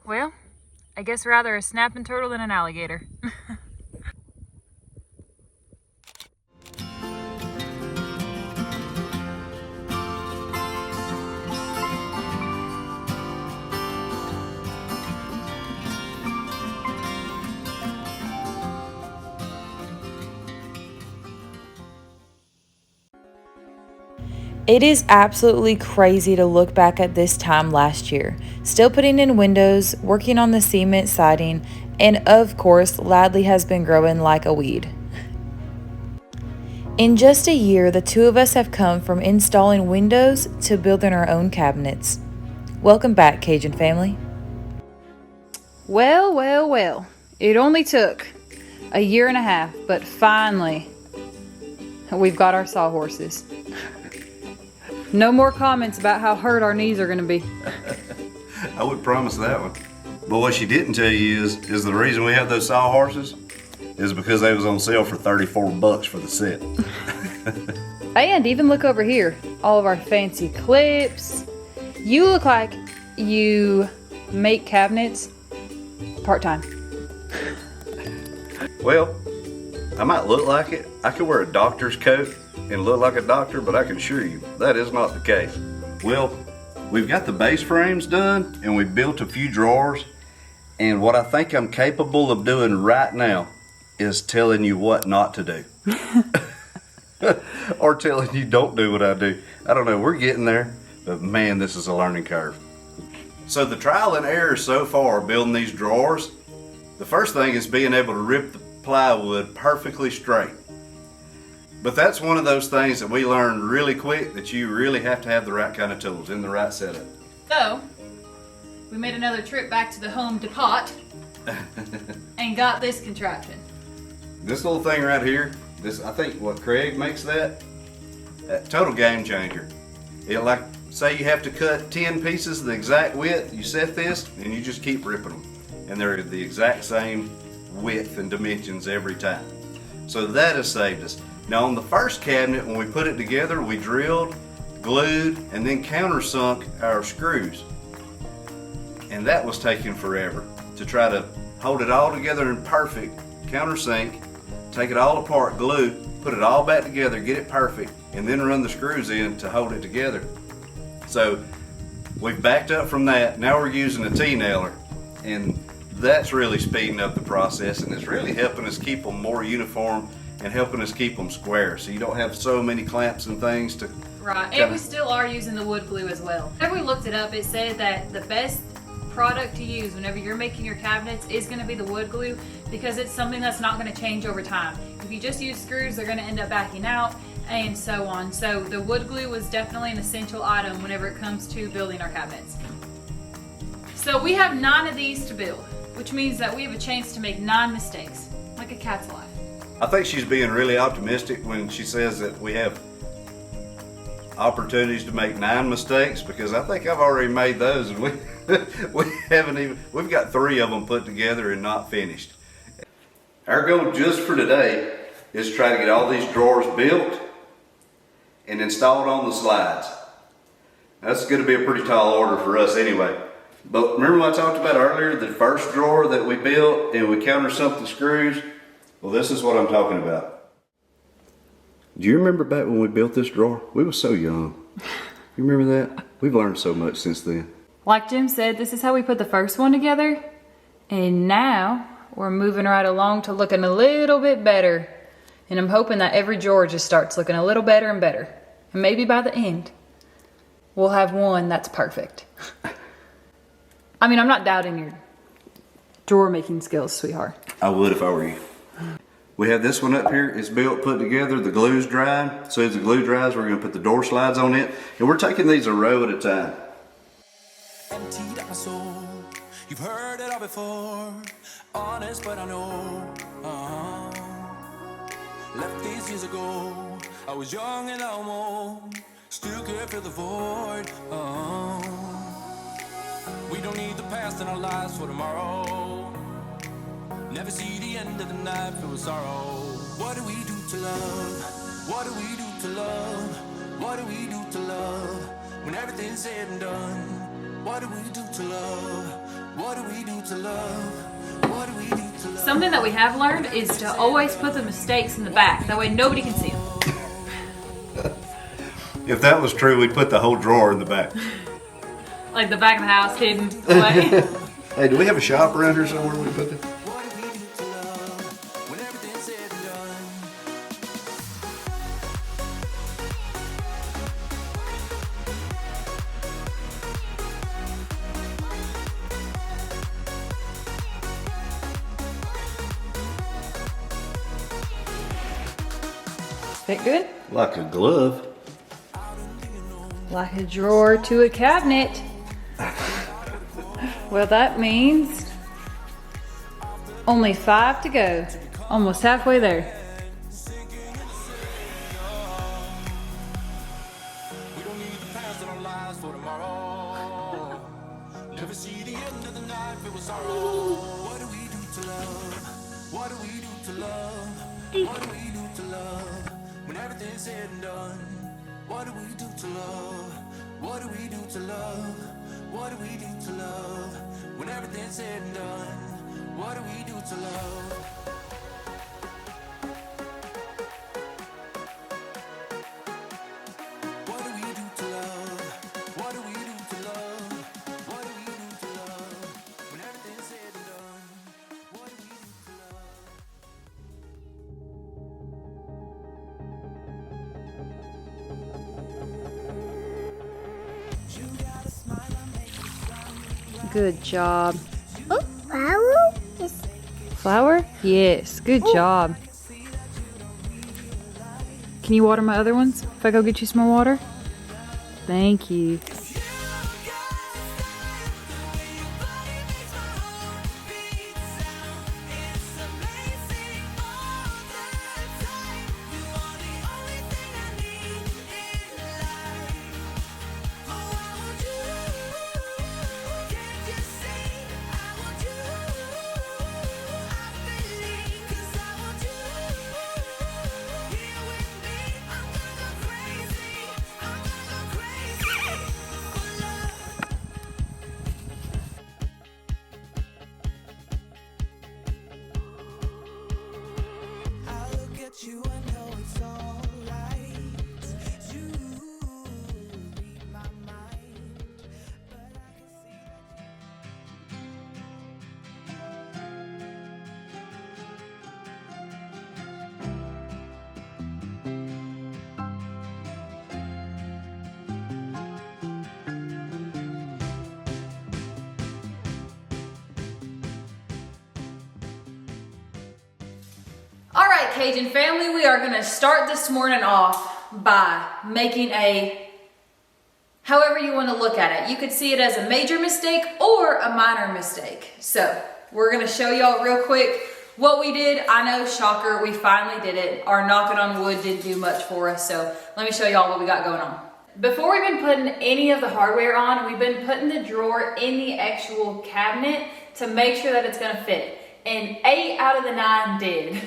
Well, I guess rather a snapping turtle than an alligator. It is absolutely crazy to look back at this time last year, still putting in windows, working on the cement siding, and of course, Ladley has been growing like a weed. In just a year, the two of us have come from installing windows to building our own cabinets. Welcome back, Cajun family. Well, well, well. It only took a year and a half, but finally, we've got our sawhorses. No more comments about how hurt our knees are going to be. I would promise that one. But what she didn't tell you is the reason we have those sawhorses is because they was on sale for $34 for the set. And even look over here, all of our fancy clips. You look like you make cabinets part-time. Well, I might look like it. I could wear a doctor's coat and look like a doctor, but I can assure you that is not the case. Well, we've got the base frames done and we built a few drawers, and what I think I'm capable of doing right now is telling you what not to do. Or telling you don't do what I do. I don't know, we're getting there, but man, this is a learning curve. So the trial and error so far building these drawers, the first thing is being able to rip the plywood perfectly straight. But that's one of those things that we learned really quick, that you really have to have the right kind of tools in the right setup. So, we made another trip back to the Home Depot and got this contraption. This little thing right here, this, I think what Craig makes that total game changer. It, like, say you have to cut 10 pieces the exact width, you set this and you just keep ripping them. And they're the exact same width and dimensions every time. So that has saved us. Now on the first cabinet, when we put it together, we drilled, glued, and then countersunk our screws. And that was taking forever to try to hold it all together in perfect countersink, take it all apart, glue, put it all back together, get it perfect, and then run the screws in to hold it together. So we've backed up from that. Now we're using a T-nailer, and that's really speeding up the process, and it's really helping us keep them more uniform and helping us keep them square, so you don't have so many clamps and things to... Right, and we still are using the wood glue as well. Whenever we looked it up, it said that the best product to use whenever you're making your cabinets is going to be the wood glue, because it's something that's not going to change over time. If you just use screws, they're going to end up backing out and so on. So the wood glue was definitely an essential item whenever it comes to building our cabinets. So we have 9 of these to build, which means that we have a chance to make 9 mistakes, like a cat's life. I think she's being really optimistic when she says that we have opportunities to make 9 mistakes, because I think I've already made those, and we've got 3 of them put together and not finished. Our goal just for today is to try to get all these drawers built and installed on the slides. That's going to be a pretty tall order for us anyway. But remember what I talked about earlier, the first drawer that we built and we countersunk the screws? Well, this is what I'm talking about. Do you remember back when we built this drawer? We were so young. You remember that? We've learned so much since then. Like Jim said, this is how we put the first one together, and now we're moving right along to looking a little bit better. And I'm hoping that every drawer just starts looking a little better and better. And maybe by the end, we'll have one that's perfect. I mean, I'm not doubting your drawer making skills, sweetheart. I would if I were you. We have this one up here. It's built, put together. The glue's dried. So as the glue dries, we're going to put the door slides on it. And we're taking these a row at a time. Emptied out my soul. You've heard it all before. Honest, but I know. Left these years ago. I was young and almost still could feel the void. We don't need the past in our lives for tomorrow. Never see the end of the night filled with sorrow. What do we do to love? What do we do to love? What do we do to love? When everything's said and done, what do we do to love? What do we do to love? What do we do to love? Something that we have learned is to always put the mistakes in the back. That way nobody can see them. If that was true, we'd put the whole drawer in the back. Like the back of the house hidden away. Hey, do we have a shop around here somewhere we put it? What do we do to love when everything's said and done? Fit good? Like a glove. Like a drawer to a cabinet. Well, that means only 5 to go. Almost halfway there. We don't need the past in our lives for tomorrow. Never see the end of the night filled with sorrow. What do we do to love? What do we do to love? What do we do to love when everything's said and done? What do we do to love? What do we do to love? What do we do to love when everything's said and done? What do we do to love? What do we do to love? What do we do to love? What do we do to love when everything's said and done? What do we do to love? Good job. Oh, flower? Yes. Flower? Yes, good job. Can you water my other ones if I go get you some more water? Thank you. You, I know it's alright. You read my mind, but I can see that All right, Cajun family, we are gonna start this morning off by making a, however you wanna look at it. You could see it as a major mistake or a minor mistake. So we're gonna show y'all real quick what we did. I know, shocker, we finally did it. Our knocking on wood didn't do much for us. So let me show y'all what we got going on. Before we've been putting any of the hardware on, we've been putting the drawer in the actual cabinet to make sure that it's gonna fit. And 8 out of the 9 did.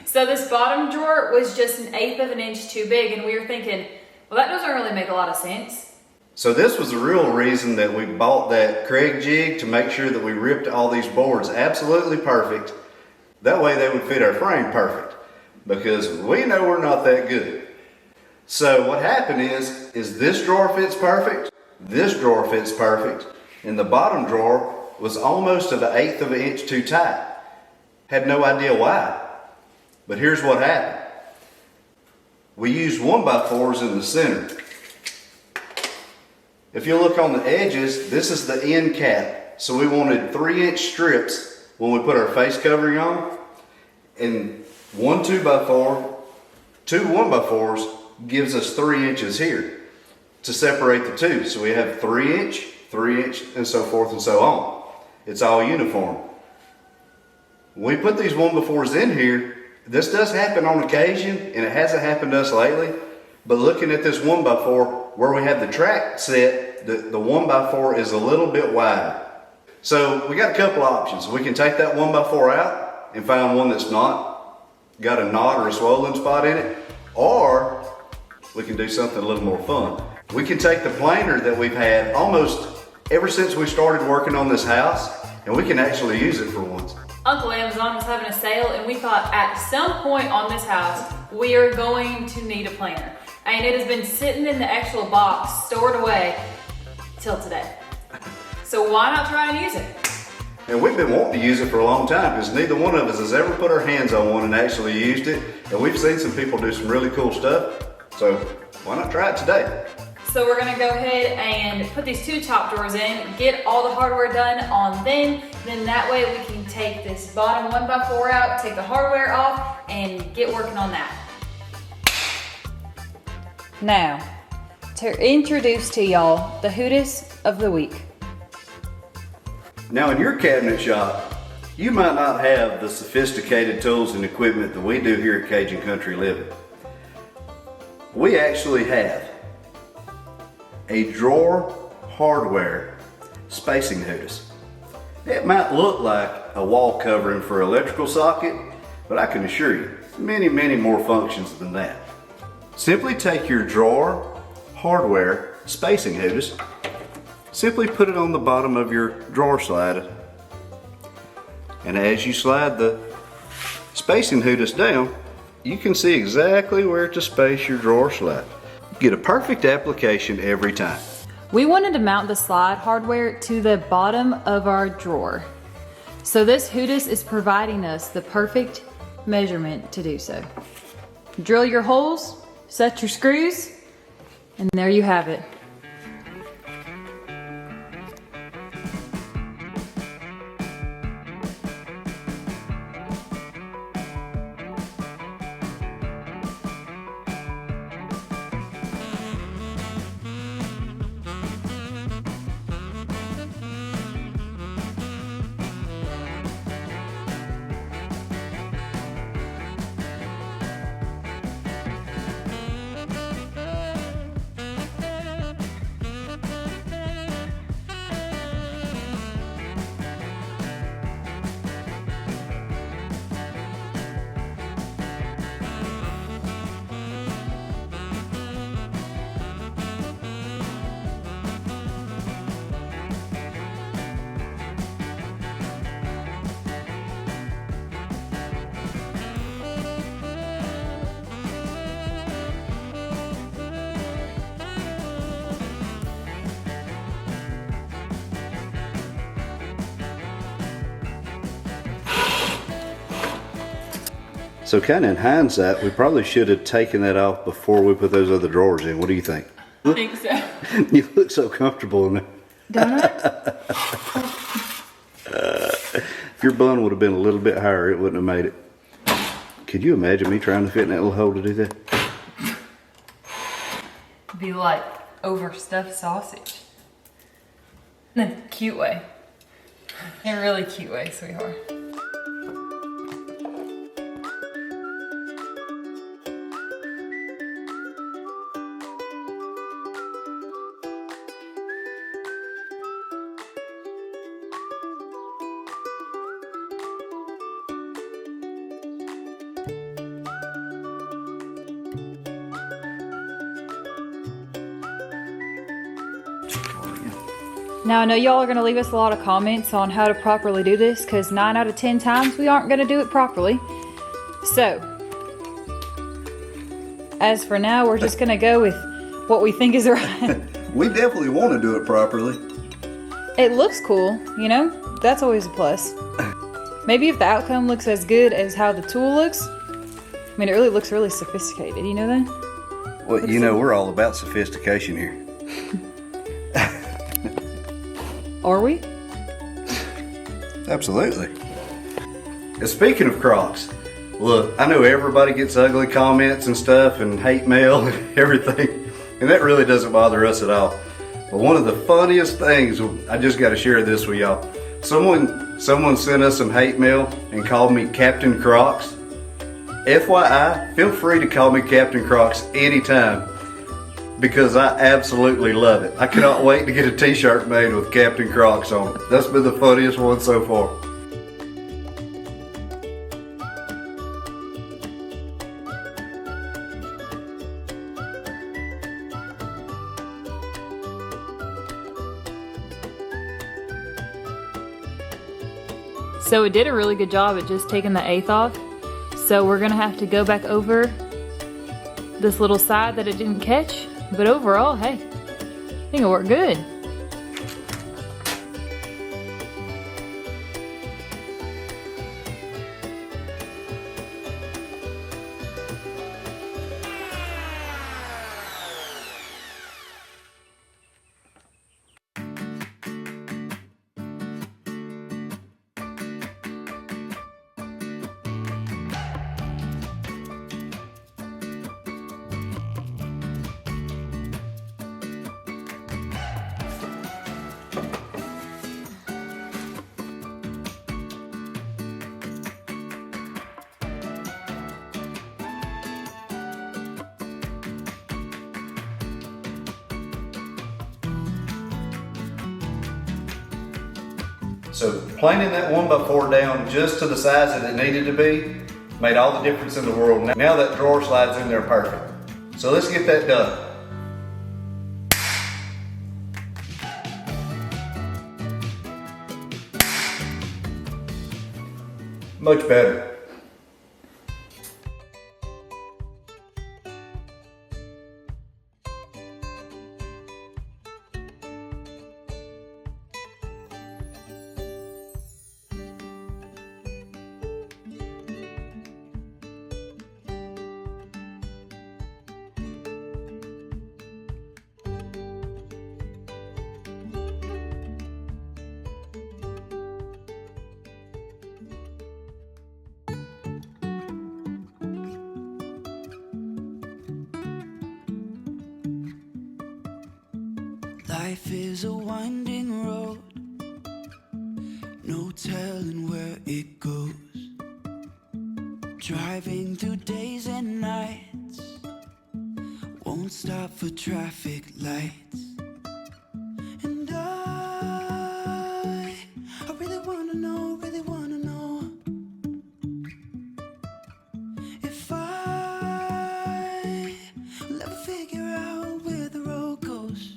So this bottom drawer was just 1/8 of an inch too big, and we were thinking, well, that doesn't really make a lot of sense. So this was the real reason that we bought that Craig jig, to make sure that we ripped all these boards absolutely perfect. That way they would fit our frame perfect, because we know we're not that good. So what happened is this drawer fits perfect, this drawer fits perfect, and the bottom drawer was almost 1/8 of an inch too tight. Had no idea why. But here's what happened. We used 1x4s in the center. If you look on the edges, this is the end cap. So we wanted 3-inch strips when we put our face covering on. And 1 2x4, 2 1x4s gives us 3 inches here to separate the two. So we have 3-inch, 3-inch, and so forth and so on. It's all uniform. When we put these 1x4s in here, this does happen on occasion, and it hasn't happened to us lately. But looking at this 1x4, where we have the track set, the 1x4 is a little bit wider. So we got a couple options. We can take that 1x4 out and find one that's not got a knot or a swollen spot in it, or we can do something a little more fun. We can take the planer that we've had almost ever since we started working on this house, and we can actually use it for once. Uncle Amazon was having a sale, and we thought at some point on this house, we are going to need a planter. And it has been sitting in the actual box, stored away, till today. So why not try and use it? And we've been wanting to use it for a long time because neither one of us has ever put our hands on one and actually used it. And we've seen some people do some really cool stuff. So why not try it today? So we're gonna go ahead and put these 2 top drawers in, get all the hardware done on them. Then that way we can take this bottom 1x4 out, take the hardware off, and get working on that. Now, to introduce to y'all the Hootist of the week. Now in your cabinet shop, you might not have the sophisticated tools and equipment that we do here at Cajun Country Living. We actually have a drawer hardware spacing Hootist. It might look like a wall covering for electrical socket, but I can assure you, many, many more functions than that. Simply take your drawer hardware spacing Hootist, simply put it on the bottom of your drawer slide, and as you slide the spacing Hootist down, you can see exactly where to space your drawer slide. Get a perfect application every time. We wanted to mount the slide hardware to the bottom of our drawer. So this Hootist is providing us the perfect measurement to do so. Drill your holes, set your screws, and there you have it. So kind of in hindsight, we probably should have taken that off before we put those other drawers in. What do you think? I think so. You look so comfortable in there. Don't I? If your bun would have been a little bit higher, it wouldn't have made it. Could you imagine me trying to fit in that little hole to do that? Be like overstuffed sausage. In a cute way. In a really cute way, sweetheart. Now I know y'all are going to leave us a lot of comments on how to properly do this because 9 out of 10 times we aren't going to do it properly. So, as for now, we're just going to go with what we think is right. We definitely want to do it properly. It looks cool, you know? That's always a plus. Maybe if the outcome looks as good as how the tool looks, I mean, it really looks really sophisticated, you know that? Well, you know, we're all about sophistication here. Are we? Absolutely. And speaking of Crocs, look, I know everybody gets ugly comments and stuff and hate mail and everything, and that really doesn't bother us at all. But one of the funniest things, I just got to share this with y'all. Someone sent us some hate mail and called me Captain Crocs. FYI, feel free to call me Captain Crocs anytime because I absolutely love it. I cannot wait to get a t-shirt made with Captain Crocs on it. That's been the funniest one so far. So it did a really good job at just taking the eighth off. So we're gonna have to go back over this little side that it didn't catch. But overall, hey, I think it worked good. So planing that 1x4 down just to the size that it needed to be made all the difference in the world. Now that drawer slides in there perfect. So let's get that done. Much better. Life is a winding road, no telling where it goes. Driving through days and nights, won't stop for traffic lights. And I really wanna know if I will ever figure out where the road goes.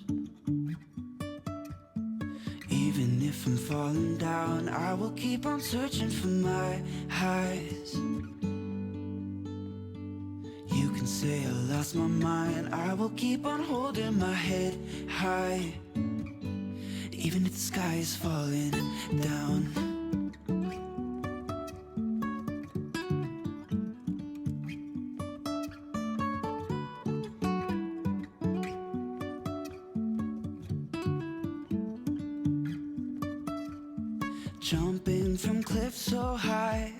Even if I'm falling down, I will keep on searching for my highs. You can say I lost my mind, I will keep on holding my head high. Even if the sky is falling down. Jumping from cliffs so high,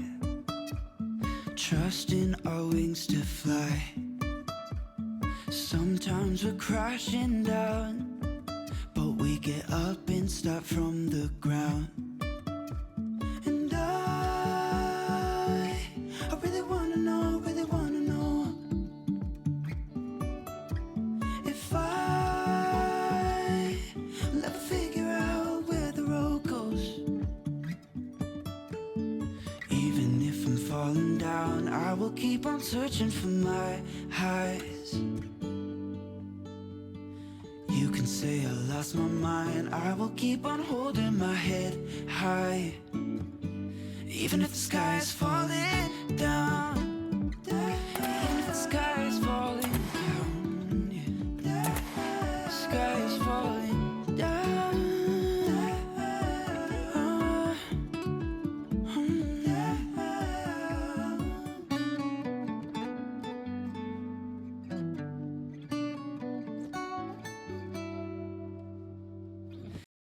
trusting our wings to fly. Sometimes we're crashing down, but we get up and start from the ground. And I really wanna know if I will ever figure out where the road goes. Even if I'm falling down, I will keep on searching for my highs. You can say I lost my mind, I will keep on holding my head high. Even if the sky is falling down.